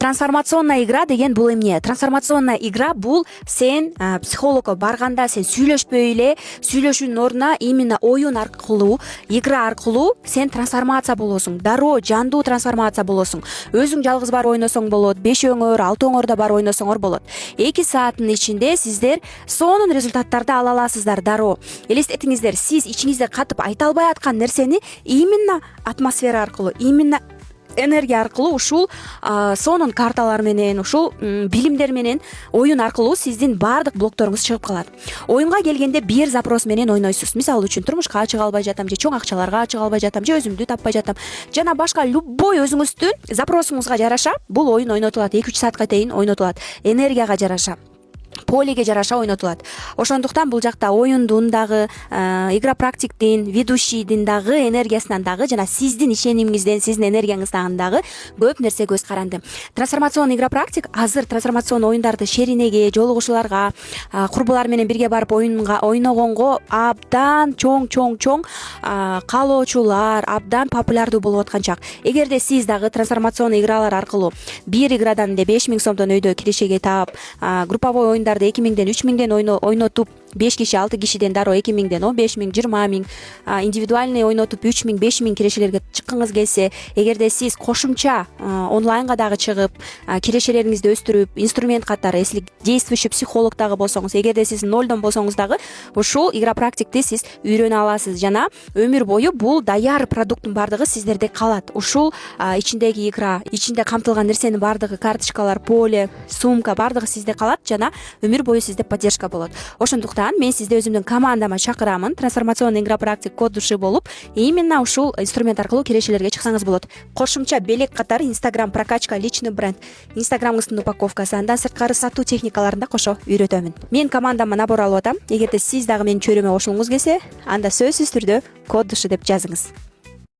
Трансформационная игра деген бул эмне? Трансформационная игра бул сен психологко барганда сен сүйлөшпөй эле, сүйлөшүүнүн ордуна именно оюн аркылуу, игра аркылуу сен трансформация болосуң. Дароо жандуу трансформация болосуң. Өзүң жалгыз бар ойносоң болот, 5-өңөр, 6-өңөр да бар ойносоңор болот. 2 сааттын ичинде сиздер сонун результаттарды ала аласыздар дароо. Элестетиңиздер, сиз ичиңизде катып айта албай аткан нерсени именно атмосфера аркылуу, именно энергия аркылуу ушул сонун карталар менен, ушул билимдер менен оюн аркылуу сиздин баардык блокторуңуз чыгып калат. Оюнга келгенде бир запрос менен ойнойсуз. Мисалы үчүн турмушка чыга албай жатам, же чоң акчаларга чыга албай жатам, же өзүмдү таппай жатам. Жана башка любой өзүңүздүн запросуңузга жараша бул оюн ойнотулат. 2-3 саатка чейин ойнотулат. Энергияга жараша, полиге жараша ойнотулат. Ошондуктан бул жакта оюндун дагы, игра практиктин, ведущийдин дагы энергиясынан дагы жана сиздин ишенимиңизден, сиздин энергияңыздан дагы көп нерсе көз каранды. Трансформационный игра практик азыр трансформацион оюндарды шеринеге, жолугушууларга, курбулар менен бирге барып ойногонго абдан чоң каалоочулар, абдан популярдуу болуп аткан чак. Эгерде сиз дагы трансформационный игралар аркылуу бир иградан 5000 сомдон өйдө кирешеге таап, групповой оюндарды 2000ден 3000ден ойнотуп, 5 киши 6 кишиден дароо 2000ден 15000, 20000, индивидуальный ойнотуп 3000, 5000 кирешелерге чыккыңыз келсе, эгерде сиз кошумча онлайнга дагы чыгып, кирешелериңизди өстүрүп, инструмент катары, если действующий психолог дагы болсоңуз, эгерде сиз нолдон болсоңуз дагы ушул игра практикти сиз үйрөнө аласыз. Жана өмүр бою бул даяр продукттун бардыгы сиздерде калат. Ушул ичиндеги игра, ичинде камтылган нерсенин бардыгы, карточкалар, поле, сумка бардыгы сизде калат жана өмүр бою сизде поддержка болот. Ошондуктан мен сизди өзүмдүн командама чакырамын. Трансформационный игра практик код души болуп, именно ушул инструмент аркылуу кирешелерге чыксаңыз болот. Кошумча белек катары Instagram прокачка, личный бренд, Instagramыңыздын упаковкасы, андан сырткары сатуу техникаларын да кошо үйрөтөмүн. Мен командама набор алып атам. Эгерде сиз дагы менин чөйрөмө кошулгуңуз келсе, анда сөзсүз түрдө код душы деп жазыңыз.